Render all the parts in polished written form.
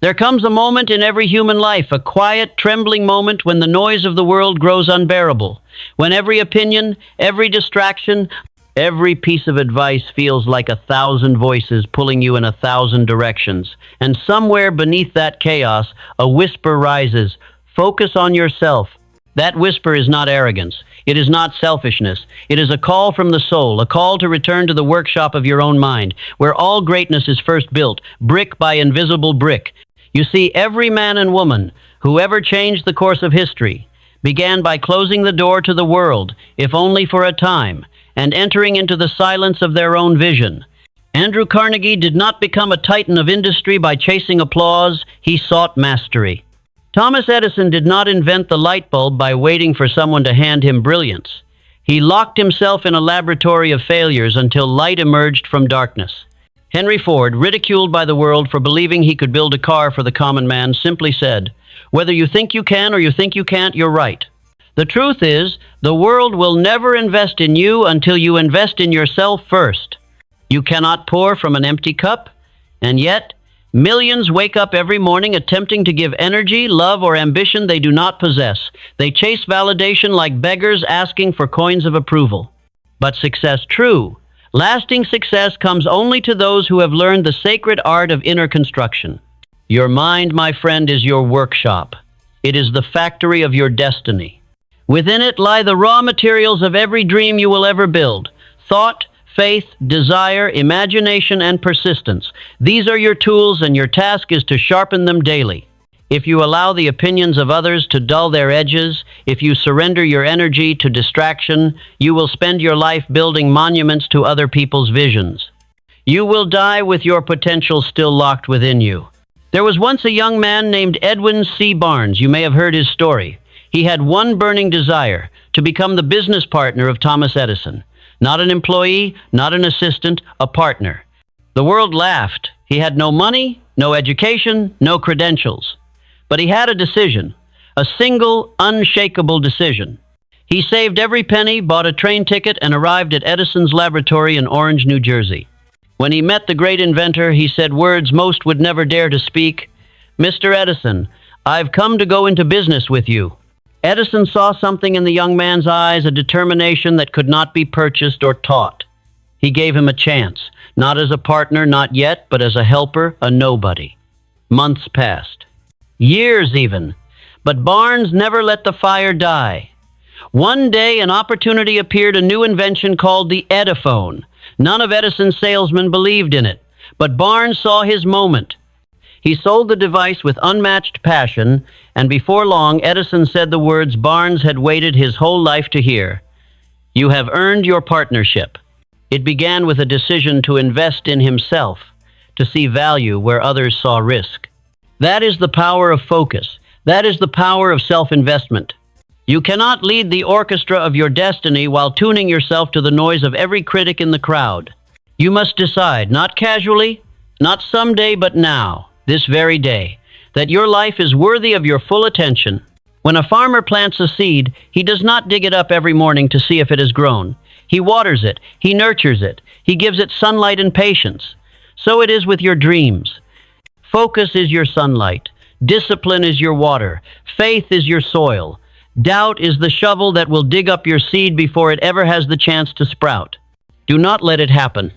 There comes a moment in every human life, a quiet, trembling moment when the noise of the world grows unbearable, when every opinion, every distraction, every piece of advice feels like 1,000 voices pulling you in 1,000 directions. And somewhere beneath that chaos, a whisper rises, "Focus on yourself." That whisper is not arrogance. It is not selfishness. It is a call from the soul, a call to return to the workshop of your own mind, where all greatness is first built, brick by invisible brick. You see, every man and woman who ever changed the course of history began by closing the door to the world, if only for a time, and entering into the silence of their own vision. Andrew Carnegie did not become a titan of industry by chasing applause. He sought mastery. Thomas Edison did not invent the light bulb by waiting for someone to hand him brilliance. He locked himself in a laboratory of failures until light emerged from darkness. Henry Ford, ridiculed by the world for believing he could build a car for the common man, simply said, "Whether you think you can or you think you can't, you're right." The truth is, the world will never invest in you until you invest in yourself first. You cannot pour from an empty cup, and yet millions wake up every morning attempting to give energy, love, or ambition they do not possess. They chase validation like beggars asking for coins of approval. But success, true, lasting success, comes only to those who have learned the sacred art of inner construction. Your mind, my friend, is your workshop. It is the factory of your destiny. Within it lie the raw materials of every dream you will ever build: thought, faith, desire, imagination, and persistence. These are your tools, and your task is to sharpen them daily. If you allow the opinions of others to dull their edges, if you surrender your energy to distraction, you will spend your life building monuments to other people's visions. You will die with your potential still locked within you. There was once a young man named Edwin C. Barnes. You may have heard his story. He had one burning desire: to become the business partner of Thomas Edison. Not an employee, not an assistant, a partner. The world laughed. He had no money, no education, no credentials. But he had a decision, a single, unshakable decision. He saved every penny, bought a train ticket, and arrived at Edison's laboratory in Orange, New Jersey. When he met the great inventor, he said words most would never dare to speak. "Mr. Edison, I've come to go into business with you." Edison saw something in the young man's eyes, a determination that could not be purchased or taught. He gave him a chance, not as a partner, not yet, but as a helper, a nobody. Months passed, years even, but Barnes never let the fire die. One day, an opportunity appeared, a new invention called the Ediphone. None of Edison's salesmen believed in it, but Barnes saw his moment. He sold the device with unmatched passion, and before long, Edison said the words Barnes had waited his whole life to hear: "You have earned your partnership." It began with a decision to invest in himself, to see value where others saw risk. That is the power of focus. That is the power of self-investment. You cannot lead the orchestra of your destiny while tuning yourself to the noise of every critic in the crowd. You must decide, not casually, not someday, but now, this very day, that your life is worthy of your full attention. When a farmer plants a seed, he does not dig it up every morning to see if it has grown. He waters it, he nurtures it, he gives it sunlight and patience. So it is with your dreams. Focus is your sunlight, discipline is your water, faith is your soil, doubt is the shovel that will dig up your seed before it ever has the chance to sprout. Do not let it happen.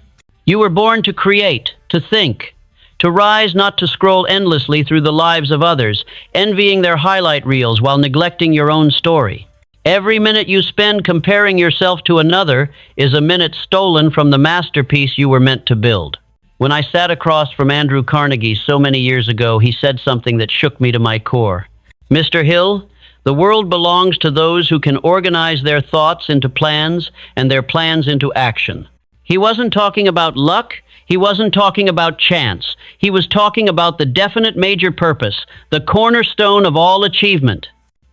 You were born to create, to think, to rise, not to scroll endlessly through the lives of others, envying their highlight reels while neglecting your own story. Every minute you spend comparing yourself to another is a minute stolen from the masterpiece you were meant to build. When I sat across from Andrew Carnegie so many years ago, he said something that shook me to my core. "Mr. Hill, the world belongs to those who can organize their thoughts into plans and their plans into action." He wasn't talking about luck. He wasn't talking about chance. He was talking about the definite major purpose, the cornerstone of all achievement.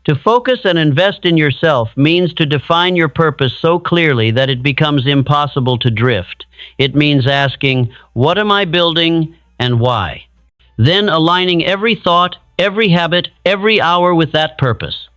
To focus and invest in yourself means to define your purpose so clearly that it becomes impossible to drift. It means asking, what am I building and why? Then aligning every thought, every habit, every hour with that purpose.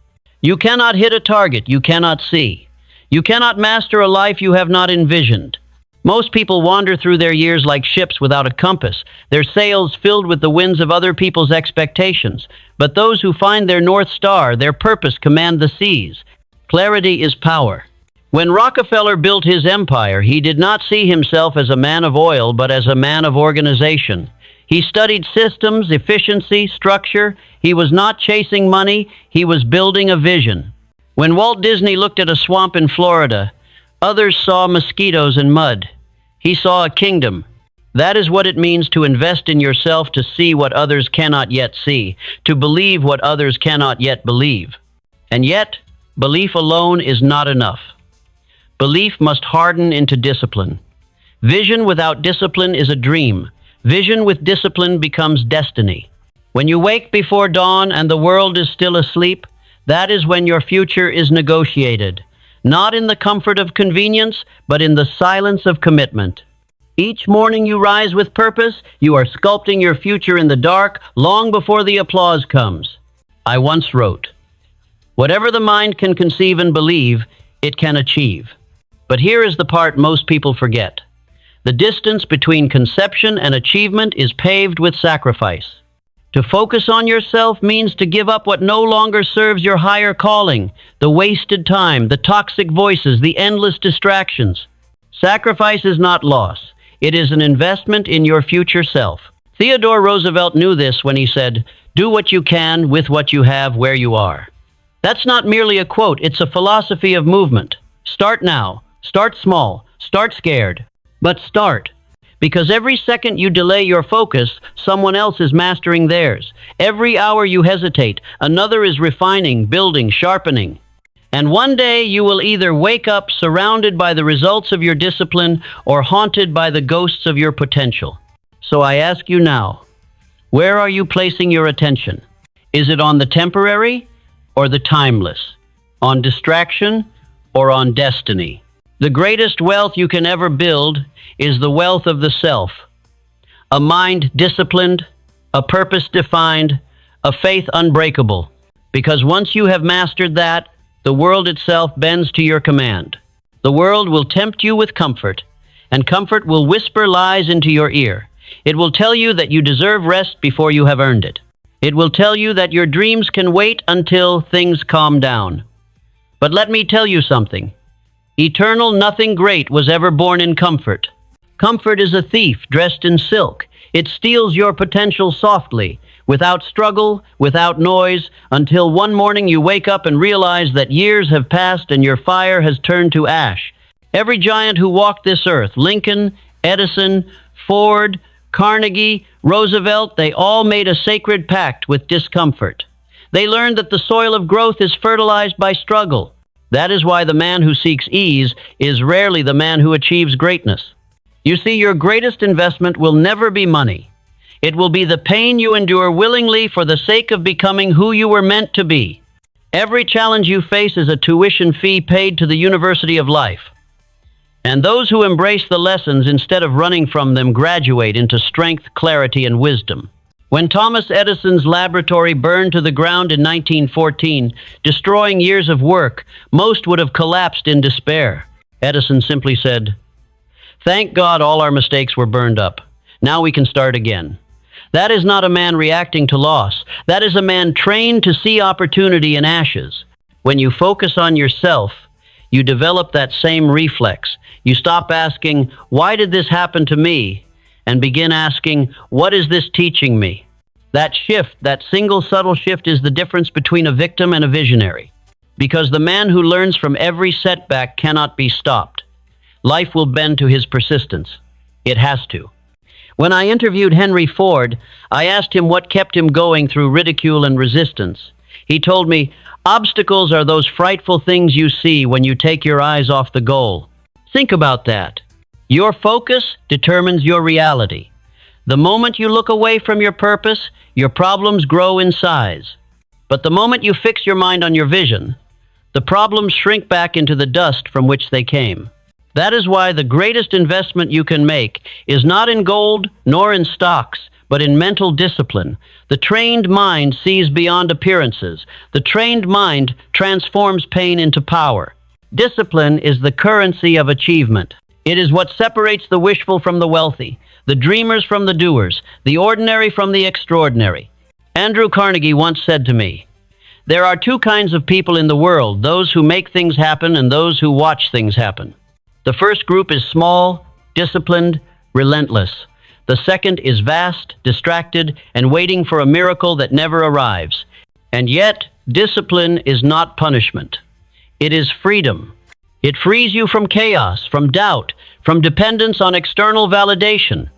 You cannot hit a target you cannot see. You cannot master a life you have not envisioned. Most people wander through their years like ships without a compass, their sails filled with the winds of other people's expectations. But those who find their North Star, their purpose, command the seas. Clarity is power. When Rockefeller built his empire, he did not see himself as a man of oil, but as a man of organization. He studied systems, efficiency, structure. He was not chasing money, he was building a vision. When Walt Disney looked at a swamp in Florida, others saw mosquitoes and mud. He saw a kingdom. That is what it means to invest in yourself, to see what others cannot yet see, to believe what others cannot yet believe. And yet, belief alone is not enough. Belief must harden into discipline. Vision without discipline is a dream. Vision with discipline becomes destiny. When you wake before dawn and the world is still asleep, that is when your future is negotiated. Not in the comfort of convenience, but in the silence of commitment. Each morning you rise with purpose, you are sculpting your future in the dark, long before the applause comes. I once wrote, "Whatever the mind can conceive and believe, it can achieve." But here is the part most people forget. The distance between conception and achievement is paved with sacrifice. To focus on yourself means to give up what no longer serves your higher calling, the wasted time, the toxic voices, the endless distractions. Sacrifice is not loss. It is an investment in your future self. Theodore Roosevelt knew this when he said, "Do what you can with what you have where you are." That's not merely a quote, it's a philosophy of movement. Start now. Start small. Start scared. But start. Because every second you delay your focus, someone else is mastering theirs. Every hour you hesitate, another is refining, building, sharpening. And one day you will either wake up surrounded by the results of your discipline or haunted by the ghosts of your potential. So I ask you now, where are you placing your attention? Is it on the temporary or the timeless? On distraction or on destiny? The greatest wealth you can ever build is the wealth of the self. A mind disciplined, a purpose defined, a faith unbreakable. Because once you have mastered that, the world itself bends to your command. The world will tempt you with comfort, and comfort will whisper lies into your ear. It will tell you that you deserve rest before you have earned it. It will tell you that your dreams can wait until things calm down. But let me tell you something. Eternal nothing great was ever born in comfort. Comfort is a thief dressed in silk. It steals your potential softly, without struggle, without noise, until one morning you wake up and realize that years have passed and your fire has turned to ash. Every giant who walked this earth, Lincoln, Edison, Ford, Carnegie, Roosevelt, they all made a sacred pact with discomfort. They learned that the soil of growth is fertilized by struggle. That is why the man who seeks ease is rarely the man who achieves greatness. You see, your greatest investment will never be money. It will be the pain you endure willingly for the sake of becoming who you were meant to be. Every challenge you face is a tuition fee paid to the University of Life. And those who embrace the lessons instead of running from them graduate into strength, clarity, and wisdom. When Thomas Edison's laboratory burned to the ground in 1914, destroying years of work, most would have collapsed in despair. Edison simply said, "Thank God all our mistakes were burned up. Now we can start again." That is not a man reacting to loss. That is a man trained to see opportunity in ashes. When you focus on yourself, you develop that same reflex. You stop asking, "Why did this happen to me?" and begin asking, "What is this teaching me?" That shift, that single subtle shift, is the difference between a victim and a visionary. Because the man who learns from every setback cannot be stopped. Life will bend to his persistence. It has to. When I interviewed Henry Ford, I asked him what kept him going through ridicule and resistance. He told me, "Obstacles are those frightful things you see when you take your eyes off the goal." Think about that. Your focus determines your reality. The moment you look away from your purpose, your problems grow in size. But the moment you fix your mind on your vision, the problems shrink back into the dust from which they came. That is why the greatest investment you can make is not in gold nor in stocks, but in mental discipline. The trained mind sees beyond appearances. The trained mind transforms pain into power. Discipline is the currency of achievement. It is what separates the wishful from the wealthy, the dreamers from the doers, the ordinary from the extraordinary. Andrew Carnegie once said to me, "There are two kinds of people in the world, those who make things happen and those who watch things happen. The first group is small, disciplined, relentless. The second is vast, distracted, and waiting for a miracle that never arrives. And yet, discipline is not punishment. It is freedom. It frees you from chaos, from doubt, from dependence on external validation.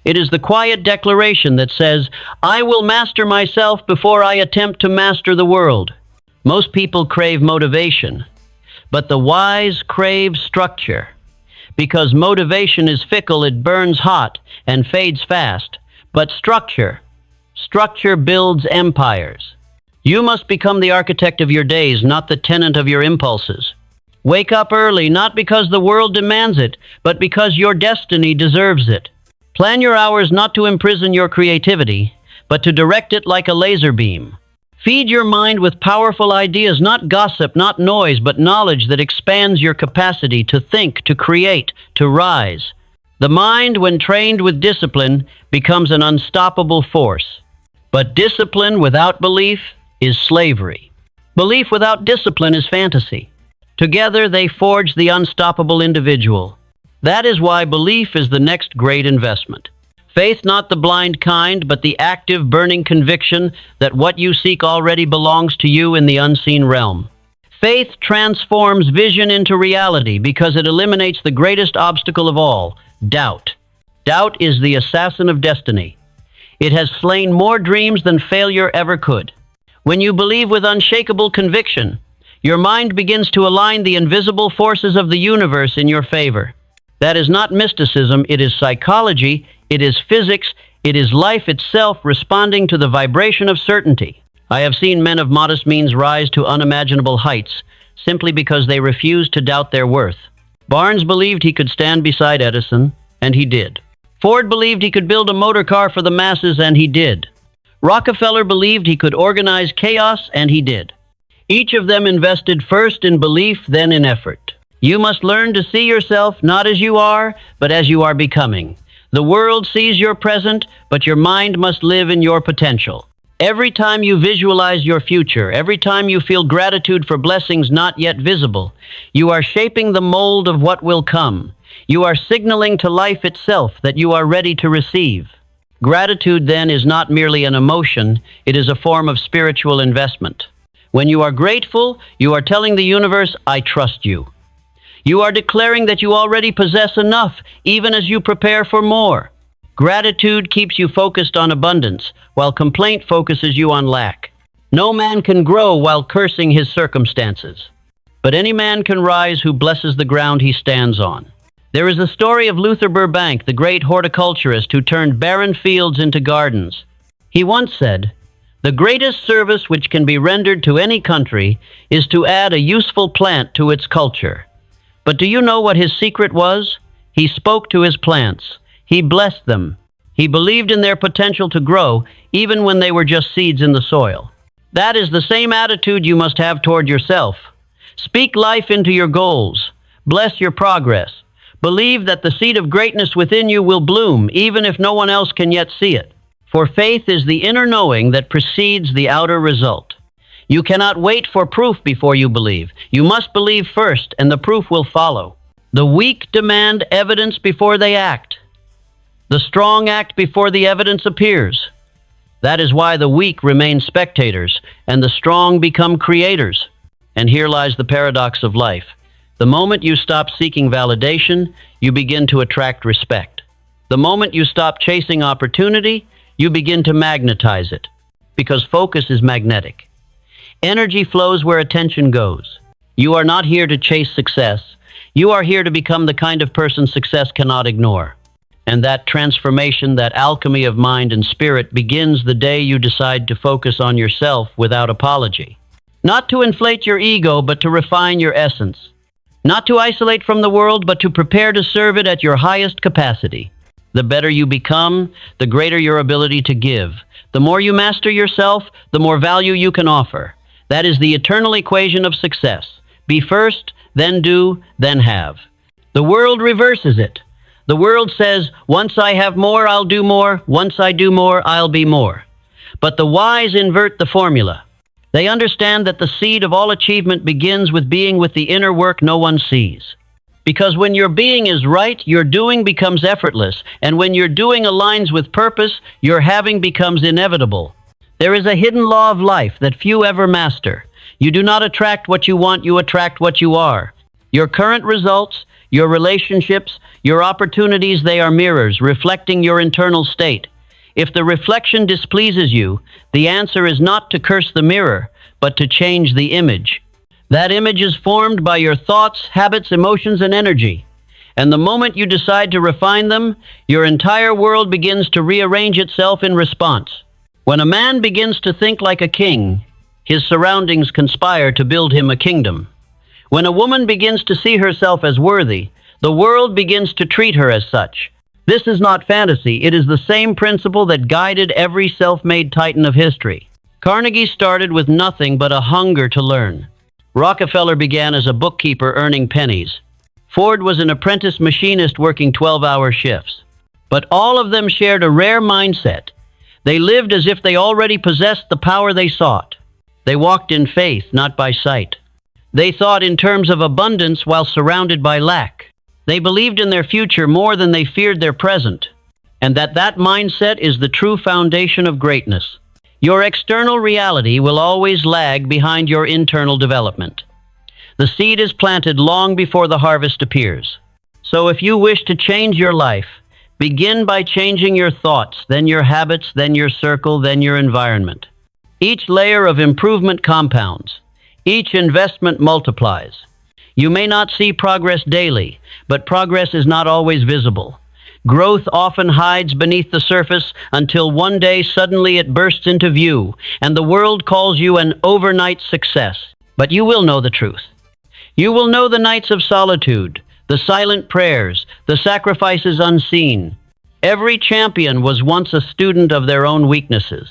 It is the quiet declaration that says, 'I will master myself before I attempt to master the world.'" Most people crave motivation, but the wise crave structure. Because motivation is fickle, it burns hot and fades fast. But structure builds empires. You must become the architect of your days, not the tenant of your impulses. Wake up early, not because the world demands it, but because your destiny deserves it. Plan your hours not to imprison your creativity, but to direct it like a laser beam. Feed your mind with powerful ideas, not gossip, not noise, but knowledge that expands your capacity to think, to create, to rise. The mind, when trained with discipline, becomes an unstoppable force. But discipline without belief is slavery. Belief without discipline is fantasy. Together they forge the unstoppable individual. That is why belief is the next great investment. Faith not the blind kind, but the active, burning conviction that what you seek already belongs to you in the unseen realm. Faith transforms vision into reality because it eliminates the greatest obstacle of all, doubt. Doubt is the assassin of destiny. It has slain more dreams than failure ever could. When you believe with unshakable conviction, your mind begins to align the invisible forces of the universe in your favor. That is not mysticism, it is psychology, it is physics, it is life itself responding to the vibration of certainty. I have seen men of modest means rise to unimaginable heights simply because they refused to doubt their worth. Barnes believed he could stand beside Edison, and he did. Ford believed he could build a motor car for the masses, and he did. Rockefeller believed he could organize chaos, and he did. Each of them invested first in belief, then in effort. You must learn to see yourself not as you are, but as you are becoming. The world sees your present, but your mind must live in your potential. Every time you visualize your future, every time you feel gratitude for blessings not yet visible, you are shaping the mold of what will come. You are signaling to life itself that you are ready to receive. Gratitude, then, is not merely an emotion, it is a form of spiritual investment. When you are grateful, you are telling the universe, "I trust you." You are declaring that you already possess enough, even as you prepare for more. Gratitude keeps you focused on abundance, while complaint focuses you on lack. No man can grow while cursing his circumstances, but any man can rise who blesses the ground he stands on. There is the story of Luther Burbank, the great horticulturist who turned barren fields into gardens. He once said, "The greatest service which can be rendered to any country is to add a useful plant to its culture." But do you know what his secret was? He spoke to his plants. He blessed them. He believed in their potential to grow, even when they were just seeds in the soil. That is the same attitude you must have toward yourself. Speak life into your goals. Bless your progress. Believe that the seed of greatness within you will bloom, even if no one else can yet see it. For faith is the inner knowing that precedes the outer result. You cannot wait for proof before you believe. You must believe first, and the proof will follow. The weak demand evidence before they act. The strong act before the evidence appears. That is why the weak remain spectators, and the strong become creators. And here lies the paradox of life. The moment you stop seeking validation, you begin to attract respect. The moment you stop chasing opportunity, you begin to magnetize it, because focus is magnetic. Energy flows where attention goes. You are not here to chase success. You are here to become the kind of person success cannot ignore. And that transformation, that alchemy of mind and spirit begins the day you decide to focus on yourself without apology. Not to inflate your ego, but to refine your essence. Not to isolate from the world, but to prepare to serve it at your highest capacity. The better you become, the greater your ability to give. The more you master yourself, the more value you can offer. That is the eternal equation of success. Be first, then do, then have. The world reverses it. The world says, once I have more, I'll do more. Once I do more, I'll be more. But the wise invert the formula. They understand that the seed of all achievement begins with being with the inner work no one sees. Because when your being is right, your doing becomes effortless. And when your doing aligns with purpose, your having becomes inevitable. There is a hidden law of life that few ever master. You do not attract what you want, you attract what you are. Your current results, your relationships, your opportunities, they are mirrors reflecting your internal state. If the reflection displeases you, the answer is not to curse the mirror, but to change the image. That image is formed by your thoughts, habits, emotions, and energy. And the moment you decide to refine them, your entire world begins to rearrange itself in response. When a man begins to think like a king, his surroundings conspire to build him a kingdom. When a woman begins to see herself as worthy, the world begins to treat her as such. This is not fantasy. It is the same principle that guided every self-made titan of history. Carnegie started with nothing but a hunger to learn. Rockefeller began as a bookkeeper earning pennies. Ford was an apprentice machinist working 12-hour shifts. But all of them shared a rare mindset. They lived as if they already possessed the power they sought. They walked in faith, not by sight. They thought in terms of abundance while surrounded by lack. They believed in their future more than they feared their present, and that mindset is the true foundation of greatness. Your external reality will always lag behind your internal development. The seed is planted long before the harvest appears. So if you wish to change your life, begin by changing your thoughts, then your habits, then your circle, then your environment. Each layer of improvement compounds. Each investment multiplies. You may not see progress daily, but progress is not always visible. Growth often hides beneath the surface until one day suddenly it bursts into view, and the world calls you an overnight success. But you will know the truth. You will know the nights of solitude, the silent prayers, the sacrifices unseen. Every champion was once a student of their own weaknesses.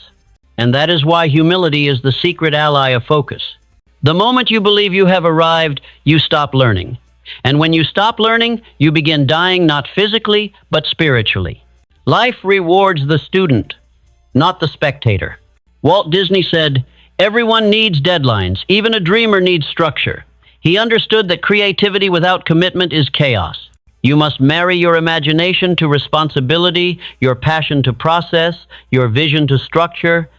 And that is why humility is the secret ally of focus. The moment you believe you have arrived, you stop learning. And when you stop learning, you begin dying not physically, but spiritually. Life rewards the student, not the spectator. Walt Disney said, "Everyone needs deadlines. Even a dreamer needs structure." He understood that creativity without commitment is chaos. You must marry your imagination to responsibility, your passion to process, your vision to structure.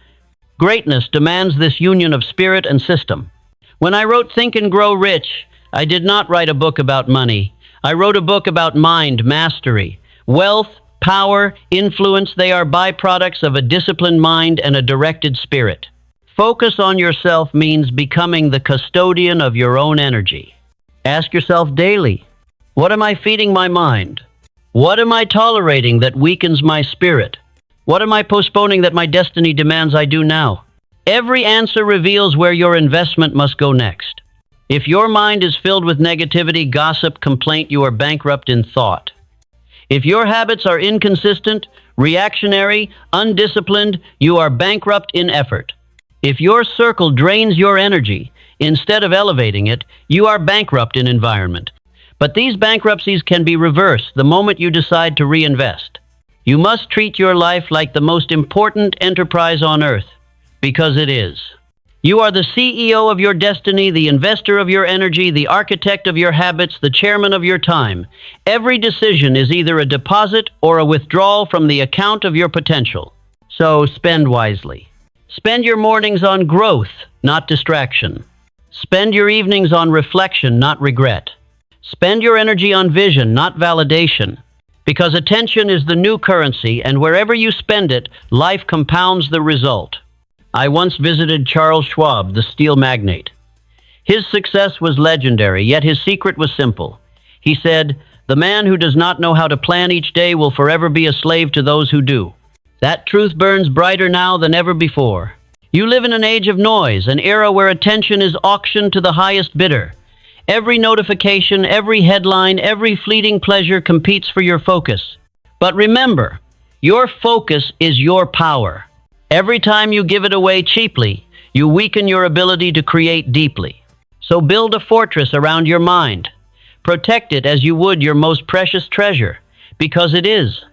Greatness demands this union of spirit and system. When I wrote Think and Grow Rich, I did not write a book about money. I wrote a book about mind mastery. Wealth, power, influence, they are byproducts of a disciplined mind and a directed spirit. Focus on yourself means becoming the custodian of your own energy. Ask yourself daily, what am I feeding my mind? What am I tolerating that weakens my spirit? What am I postponing that my destiny demands I do now? Every answer reveals where your investment must go next. If your mind is filled with negativity, gossip, complaint, you are bankrupt in thought. If your habits are inconsistent, reactionary, undisciplined, you are bankrupt in effort. If your circle drains your energy, instead of elevating it, you are bankrupt in environment. But these bankruptcies can be reversed the moment you decide to reinvest. You must treat your life like the most important enterprise on earth, because it is. You are the CEO of your destiny, the investor of your energy, the architect of your habits, the chairman of your time. Every decision is either a deposit or a withdrawal from the account of your potential. So spend wisely. Spend your mornings on growth, not distraction. Spend your evenings on reflection, not regret. Spend your energy on vision, not validation. Because attention is the new currency, and wherever you spend it, life compounds the result. I once visited Charles Schwab, the steel magnate. His success was legendary, yet his secret was simple. He said, "The man who does not know how to plan each day will forever be a slave to those who do." That truth burns brighter now than ever before. You live in an age of noise, an era where attention is auctioned to the highest bidder. Every notification, every headline, every fleeting pleasure competes for your focus. But remember, your focus is your power. Every time you give it away cheaply, you weaken your ability to create deeply. So build a fortress around your mind. Protect it as you would your most precious treasure, because it is.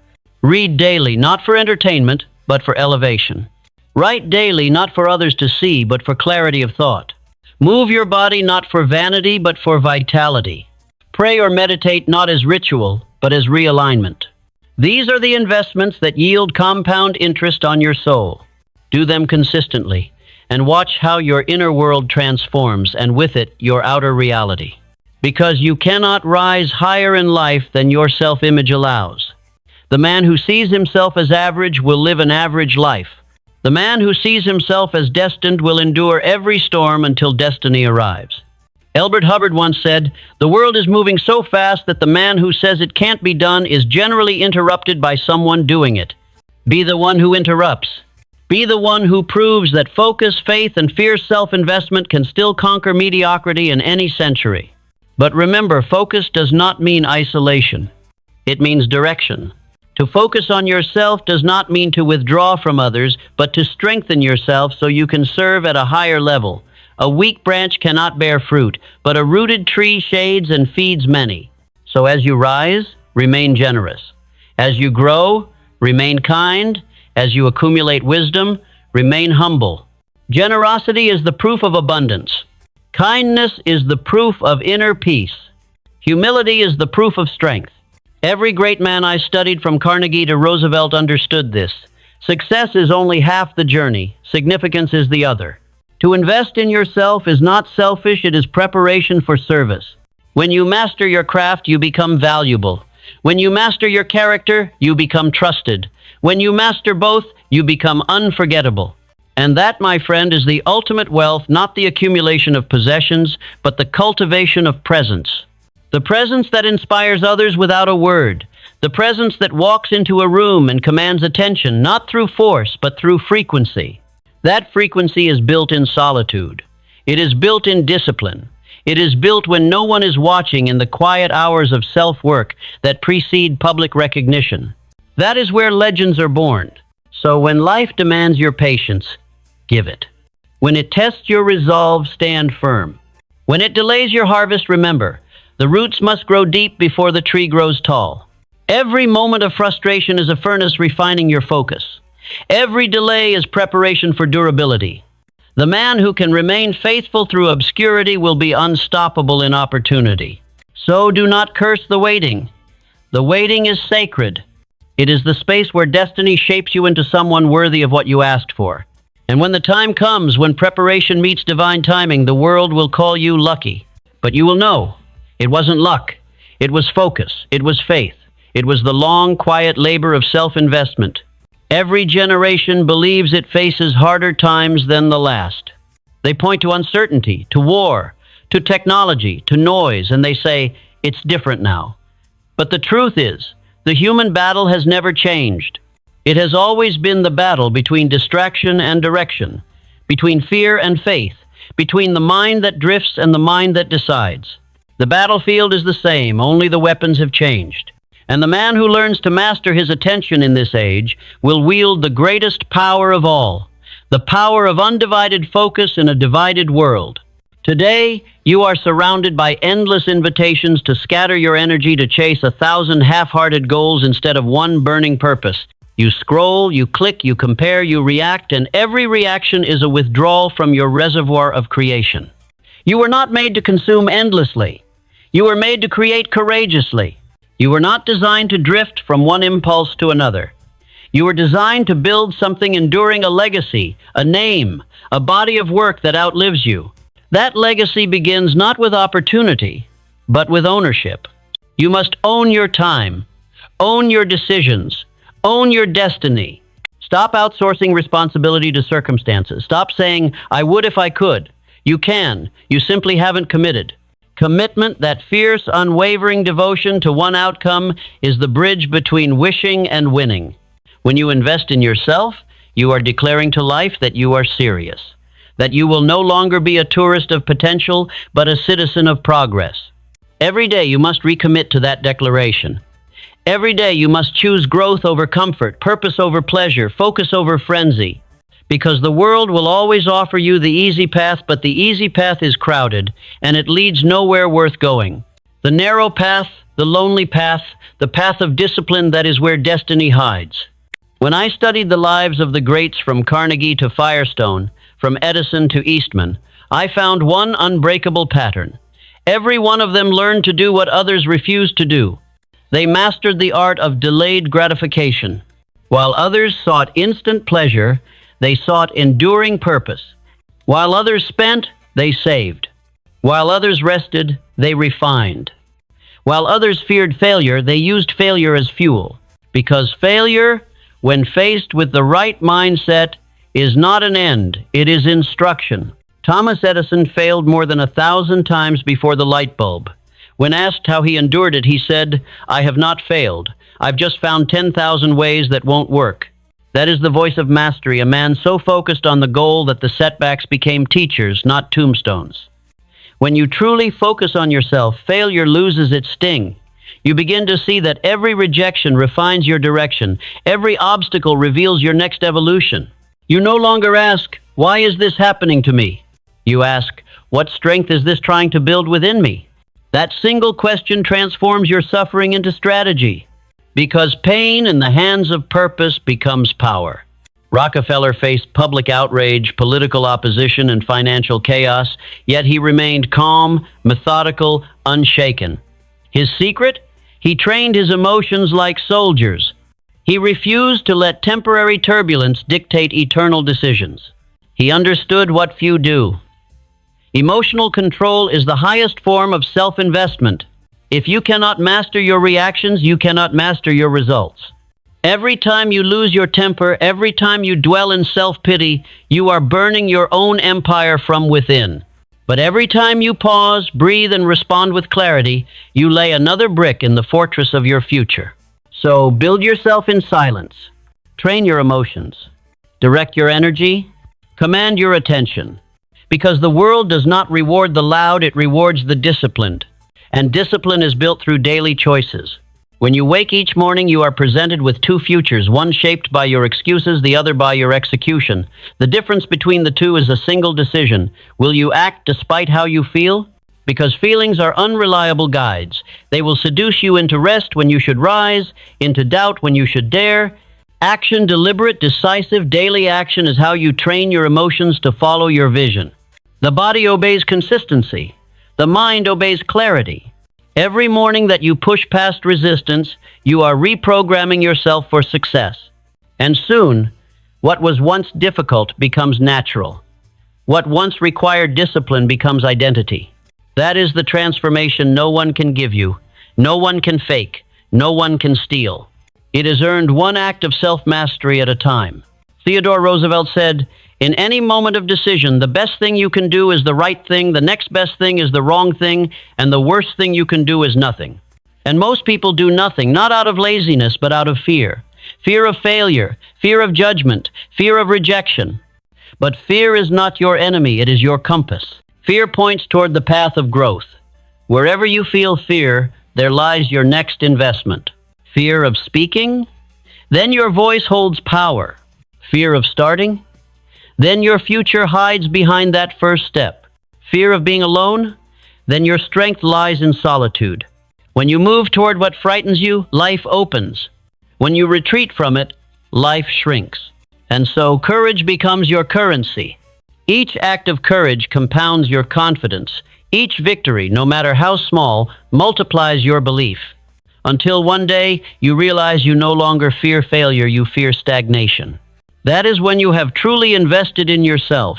Read daily, not for entertainment, but for elevation. Write daily, not for others to see, but for clarity of thought. Move your body not for vanity, but for vitality. Pray or meditate not as ritual, but as realignment. These are the investments that yield compound interest on your soul. Do them consistently, and watch how your inner world transforms, and with it, your outer reality. Because you cannot rise higher in life than your self-image allows. The man who sees himself as average will live an average life. The man who sees himself as destined will endure every storm until destiny arrives. Elbert Hubbard once said, "The world is moving so fast that the man who says it can't be done is generally interrupted by someone doing it." Be the one who interrupts. Be the one who proves that focus, faith, and fierce self-investment can still conquer mediocrity in any century. But remember, focus does not mean isolation. It means direction. To focus on yourself does not mean to withdraw from others, but to strengthen yourself so you can serve at a higher level. A weak branch cannot bear fruit, but a rooted tree shades and feeds many. So as you rise, remain generous. As you grow, remain kind. As you accumulate wisdom, remain humble. Generosity is the proof of abundance. Kindness is the proof of inner peace. Humility is the proof of strength. Every great man I studied from Carnegie to Roosevelt understood this. Success is only half the journey. Significance is the other. To invest in yourself is not selfish, it is preparation for service. When you master your craft, you become valuable. When you master your character, you become trusted. When you master both, you become unforgettable. And that, my friend, is the ultimate wealth, not the accumulation of possessions, but the cultivation of presence. The presence that inspires others without a word. The presence that walks into a room and commands attention, not through force, but through frequency. That frequency is built in solitude. It is built in discipline. It is built when no one is watching, in the quiet hours of self-work that precede public recognition. That is where legends are born. So when life demands your patience, give it. When it tests your resolve, stand firm. When it delays your harvest, remember, the roots must grow deep before the tree grows tall. Every moment of frustration is a furnace refining your focus. Every delay is preparation for durability. The man who can remain faithful through obscurity will be unstoppable in opportunity. So do not curse the waiting. The waiting is sacred. It is the space where destiny shapes you into someone worthy of what you asked for. And when the time comes, when preparation meets divine timing, the world will call you lucky. But you will know, it wasn't luck. It was focus. It was faith. It was the long, quiet labor of self-investment. Every generation believes it faces harder times than the last. They point to uncertainty, to war, to technology, to noise, and they say, it's different now. But the truth is, the human battle has never changed. It has always been the battle between distraction and direction, between fear and faith, between the mind that drifts and the mind that decides. The battlefield is the same, only the weapons have changed. And the man who learns to master his attention in this age will wield the greatest power of all, the power of undivided focus in a divided world. Today, you are surrounded by endless invitations to scatter your energy to chase 1,000 half-hearted goals instead of one burning purpose. You scroll, you click, you compare, you react, and every reaction is a withdrawal from your reservoir of creation. You were not made to consume endlessly. You were made to create courageously. You were not designed to drift from one impulse to another. You were designed to build something enduring, a legacy, a name, a body of work that outlives you. That legacy begins not with opportunity, but with ownership. You must own your time, own your decisions, own your destiny. Stop outsourcing responsibility to circumstances. Stop saying, I would if I could. You can. You simply haven't committed. Commitment, that fierce, unwavering devotion to one outcome, is the bridge between wishing and winning. When you invest in yourself, you are declaring to life that you are serious, that you will no longer be a tourist of potential, but a citizen of progress. Every day you must recommit to that declaration. Every day you must choose growth over comfort, purpose over pleasure, focus over frenzy. Because the world will always offer you the easy path, but the easy path is crowded, and it leads nowhere worth going. The narrow path, the lonely path, the path of discipline, that is where destiny hides. When I studied the lives of the greats from Carnegie to Firestone, from Edison to Eastman, I found one unbreakable pattern. Every one of them learned to do what others refused to do. They mastered the art of delayed gratification. While others sought instant pleasure, they sought enduring purpose. While others spent, they saved. While others rested, they refined. While others feared failure, they used failure as fuel. Because failure, when faced with the right mindset, is not an end, it is instruction. Thomas Edison failed more than 1,000 times before the light bulb. When asked how he endured it, he said, "I have not failed. I've just found 10,000 ways that won't work." That is the voice of mastery, a man so focused on the goal that the setbacks became teachers, not tombstones. When you truly focus on yourself, failure loses its sting. You begin to see that every rejection refines your direction. Every obstacle reveals your next evolution. You no longer ask, "Why is this happening to me?" You ask, "What strength is this trying to build within me?" That single question transforms your suffering into strategy. Because pain in the hands of purpose becomes power. Rockefeller faced public outrage, political opposition, and financial chaos, yet he remained calm, methodical, unshaken. His secret? He trained his emotions like soldiers. He refused to let temporary turbulence dictate eternal decisions. He understood what few do. Emotional control is the highest form of self-investment. If you cannot master your reactions, you cannot master your results. Every time you lose your temper, every time you dwell in self-pity, you are burning your own empire from within. But every time you pause, breathe, and respond with clarity, you lay another brick in the fortress of your future. So build yourself in silence. Train your emotions. Direct your energy. Command your attention. Because the world does not reward the loud, it rewards the disciplined. And discipline is built through daily choices. When you wake each morning, you are presented with two futures, one shaped by your excuses, the other by your execution. The difference between the two is a single decision. Will you act despite how you feel? Because feelings are unreliable guides. They will seduce you into rest when you should rise, into doubt when you should dare. Action, deliberate, decisive, daily action is how you train your emotions to follow your vision. The body obeys consistency. The mind obeys clarity. Every morning that you push past resistance, you are reprogramming yourself for success. And soon, what was once difficult becomes natural. What once required discipline becomes identity. That is the transformation no one can give you. No one can fake. No one can steal. It is earned one act of self-mastery at a time. Theodore Roosevelt said, "In any moment of decision, the best thing you can do is the right thing, the next best thing is the wrong thing, and the worst thing you can do is nothing." And most people do nothing, not out of laziness, but out of fear. Fear of failure, fear of judgment, fear of rejection. But fear is not your enemy, it is your compass. Fear points toward the path of growth. Wherever you feel fear, there lies your next investment. Fear of speaking? Then your voice holds power. Fear of starting? Then your future hides behind that first step. Fear of being alone? Then your strength lies in solitude. When you move toward what frightens you, life opens. When you retreat from it, life shrinks. And so courage becomes your currency. Each act of courage compounds your confidence. Each victory, no matter how small, multiplies your belief. Until one day, you realize you no longer fear failure, you fear stagnation. That is when you have truly invested in yourself.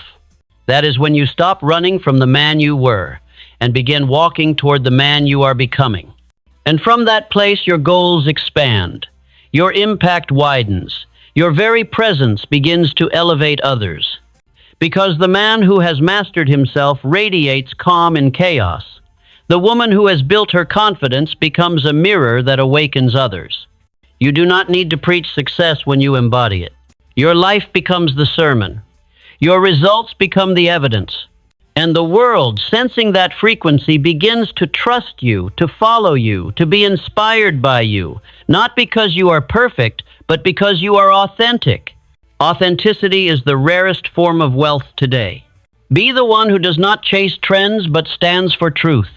That is when you stop running from the man you were and begin walking toward the man you are becoming. And from that place, your goals expand. Your impact widens. Your very presence begins to elevate others. Because the man who has mastered himself radiates calm in chaos. The woman who has built her confidence becomes a mirror that awakens others. You do not need to preach success when you embody it. Your life becomes the sermon. Your results become the evidence. And the world, sensing that frequency, begins to trust you, to follow you, to be inspired by you, not because you are perfect, but because you are authentic. Authenticity is the rarest form of wealth today. Be the one who does not chase trends, but stands for truth.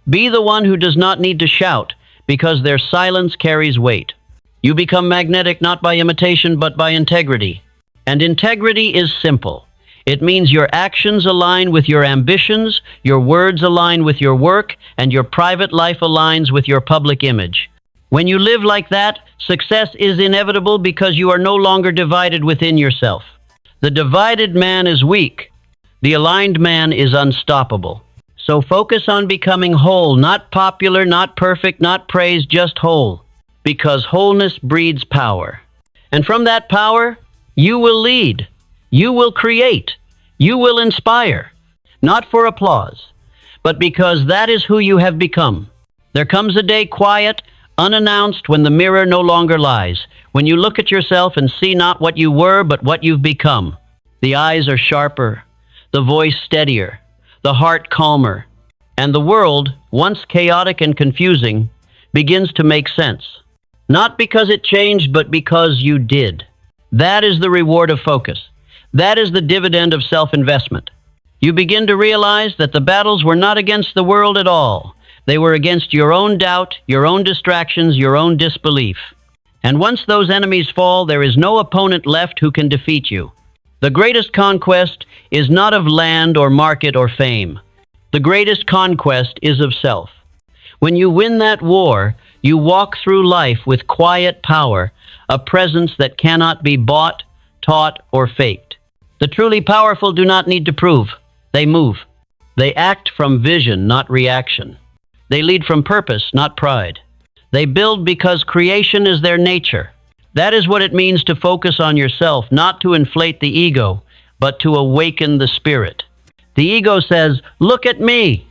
Be the one who does not need to shout, because their silence carries weight. You become magnetic not by imitation, but by integrity. And integrity is simple. It means your actions align with your ambitions, your words align with your work, and your private life aligns with your public image. When you live like that, success is inevitable because you are no longer divided within yourself. The divided man is weak. The aligned man is unstoppable. So focus on becoming whole, not popular, not perfect, not praised, just whole. Because wholeness breeds power. And from that power, you will lead. You will create. You will inspire. Not for applause, but because that is who you have become. There comes a day quiet, unannounced, when the mirror no longer lies, when you look at yourself and see not what you were, but what you've become. The eyes are sharper, the voice steadier, the heart calmer, and the world, once chaotic and confusing, begins to make sense. Not because it changed, but because you did. That is the reward of focus. That is the dividend of self-investment. You begin to realize that the battles were not against the world at all. They were against your own doubt, your own distractions, your own disbelief. And once those enemies fall, there is no opponent left who can defeat you. The greatest conquest is not of land or market or fame. The greatest conquest is of self. When you win that war, you walk through life with quiet power, a presence that cannot be bought, taught, or faked. The truly powerful do not need to prove. They move. They act from vision, not reaction. They lead from purpose, not pride. They build because creation is their nature. That is what it means to focus on yourself, not to inflate the ego, but to awaken the spirit. The ego says, "Look at me."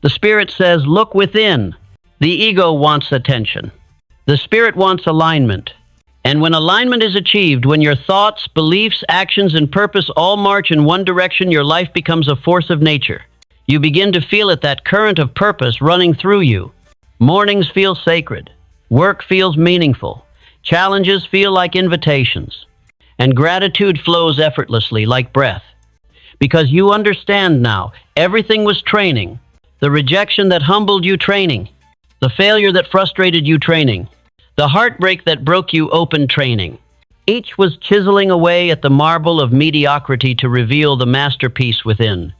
The spirit says, "Look within." The ego wants attention. The spirit wants alignment. And when alignment is achieved, when your thoughts, beliefs, actions, and purpose all march in one direction, your life becomes a force of nature. You begin to feel it, that current of purpose running through you. Mornings feel sacred. Work feels meaningful. Challenges feel like invitations. And gratitude flows effortlessly like breath. Because you understand now, everything was training. The rejection that humbled you, training. The failure that frustrated you, training. The heartbreak that broke you open, training. Each was chiseling away at the marble of mediocrity to reveal the masterpiece within.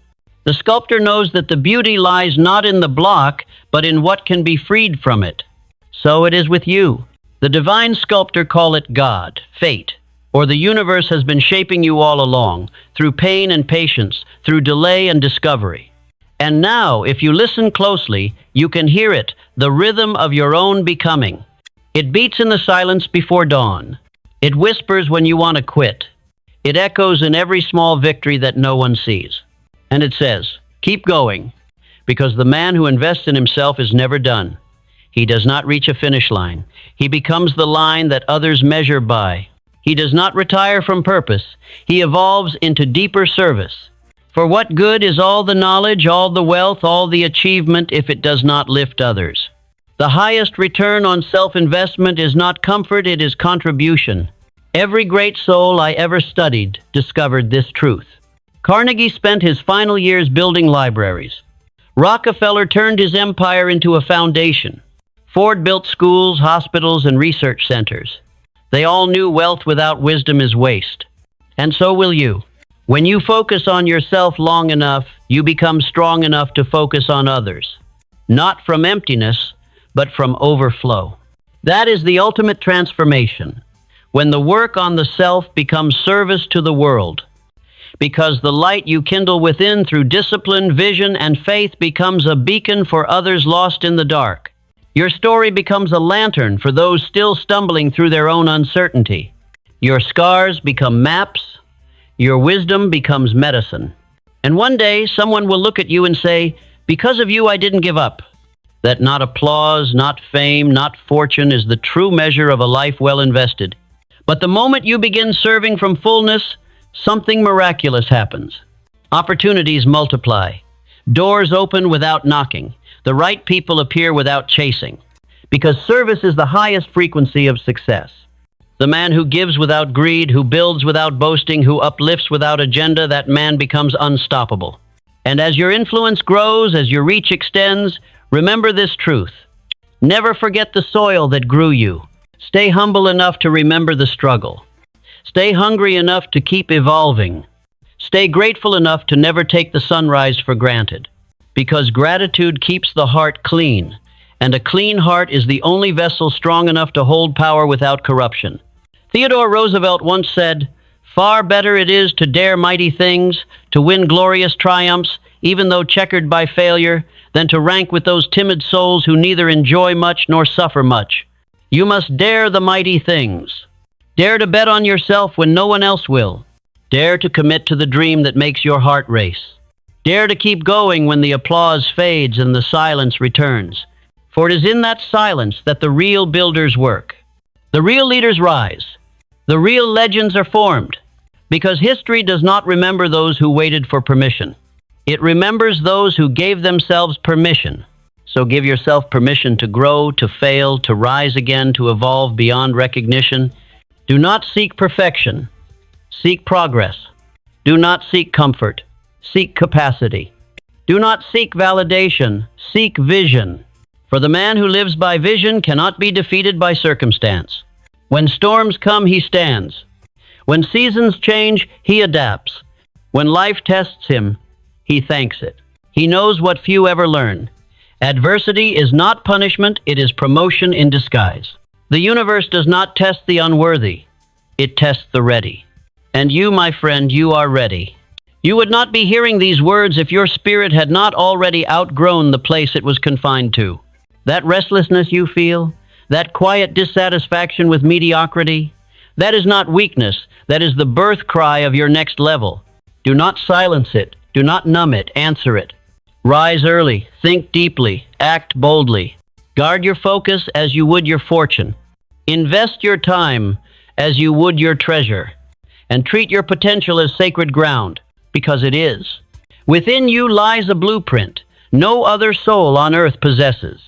The sculptor knows that the beauty lies not in the block, but in what can be freed from it. So it is with you. The divine sculptor, call it God, fate, or the universe, has been shaping you all along, through pain and patience, through delay and discovery. And now, if you listen closely, you can hear it, the rhythm of your own becoming. It beats in the silence before dawn. It whispers when you want to quit. It echoes in every small victory that no one sees. And it says, keep going, because the man who invests in himself is never done. He does not reach a finish line. He becomes the line that others measure by. He does not retire from purpose. He evolves into deeper service. For what good is all the knowledge, all the wealth, all the achievement if it does not lift others? The highest return on self-investment is not comfort, it is contribution. Every great soul I ever studied discovered this truth. Carnegie spent his final years building libraries. Rockefeller turned his empire into a foundation. Ford built schools, hospitals, and research centers. They all knew wealth without wisdom is waste. And so will you. When you focus on yourself long enough, you become strong enough to focus on others. Not from emptiness, but from overflow. That is the ultimate transformation, when the work on the self becomes service to the world. Because the light you kindle within through discipline, vision, and faith becomes a beacon for others lost in the dark. Your story becomes a lantern for those still stumbling through their own uncertainty. Your scars become maps. Your wisdom becomes medicine. And one day, someone will look at you and say, because of you, I didn't give up. That not applause, not fame, not fortune is the true measure of a life well invested. But the moment you begin serving from fullness, something miraculous happens. Opportunities multiply. Doors open without knocking. The right people appear without chasing. Because service is the highest frequency of success. The man who gives without greed, who builds without boasting, who uplifts without agenda, that man becomes unstoppable. And as your influence grows, as your reach extends, Remember this truth. Never forget the soil that grew you. Stay humble enough to remember the struggle. Stay hungry enough to keep evolving. Stay grateful enough to never take the sunrise for granted. Because gratitude keeps the heart clean, and a clean heart is the only vessel strong enough to hold power without corruption. Theodore Roosevelt once said, "Far better it is to dare mighty things, to win glorious triumphs, even though checkered by failure, than to rank with those timid souls who neither enjoy much nor suffer much." You must dare the mighty things. Dare to bet on yourself when no one else will. Dare to commit to the dream that makes your heart race. Dare to keep going when the applause fades and the silence returns. For it is in that silence that the real builders work. The real leaders rise. The real legends are formed. Because history does not remember those who waited for permission. It remembers those who gave themselves permission. So give yourself permission to grow, to fail, to rise again, to evolve beyond recognition. Do not seek perfection. Seek progress. Do not seek comfort. Seek capacity. Do not seek validation. Seek vision. For the man who lives by vision cannot be defeated by circumstance. When storms come, he stands. When seasons change, he adapts. When life tests him, he thanks it. He knows what few ever learn. Adversity is not punishment, it is promotion in disguise. The universe does not test the unworthy, it tests the ready. And you, my friend, you are ready. You would not be hearing these words if your spirit had not already outgrown the place it was confined to. That restlessness you feel, that quiet dissatisfaction with mediocrity, that is not weakness, that is the birth cry of your next level. Do not silence it, do not numb it, answer it. Rise early, think deeply, act boldly. Guard your focus as you would your fortune. Invest your time as you would your treasure. And treat your potential as sacred ground, because it is. Within you lies a blueprint no other soul on earth possesses.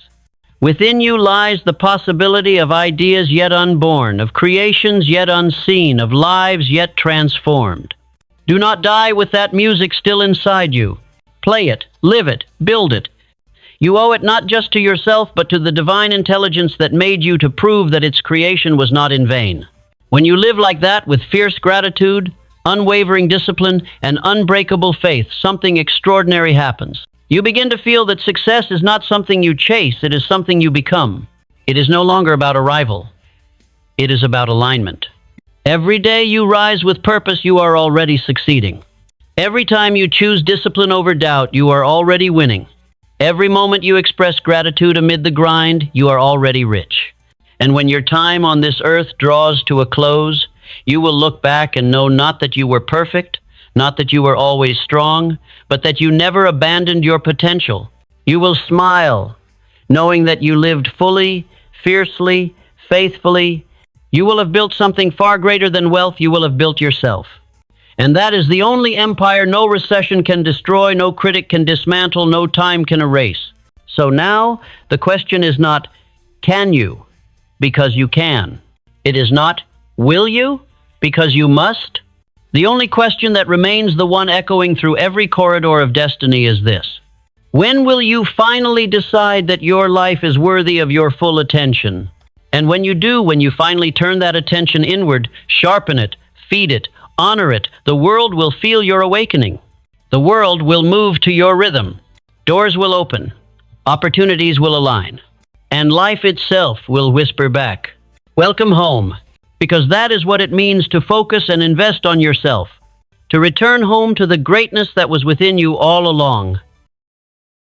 Within you lies the possibility of ideas yet unborn, of creations yet unseen, of lives yet transformed. Do not die with that music still inside you. Play it, live it, build it. You owe it not just to yourself, but to the divine intelligence that made you to prove that its creation was not in vain. When you live like that with fierce gratitude, unwavering discipline, and unbreakable faith, something extraordinary happens. You begin to feel that success is not something you chase, it is something you become. It is no longer about arrival. It is about alignment. Every day you rise with purpose, you are already succeeding. Every time you choose discipline over doubt, you are already winning. Every moment you express gratitude amid the grind, you are already rich. And when your time on this earth draws to a close, you will look back and know not that you were perfect, not that you were always strong, but that you never abandoned your potential. You will smile, knowing that you lived fully, fiercely, faithfully. You will have built something far greater than wealth. You will have built yourself. And that is the only empire no recession can destroy, no critic can dismantle, no time can erase. So now, the question is not, can you? Because you can. It is not, will you? Because you must. The only question that remains, the one echoing through every corridor of destiny, is this: when will you finally decide that your life is worthy of your full attention? And when you do, when you finally turn that attention inward, sharpen it, feed it, honor it, the world will feel your awakening. The world will move to your rhythm. Doors will open. Opportunities will align. And life itself will whisper back, "Welcome home." Because that is what it means to focus and invest on yourself. To return home to the greatness that was within you all along.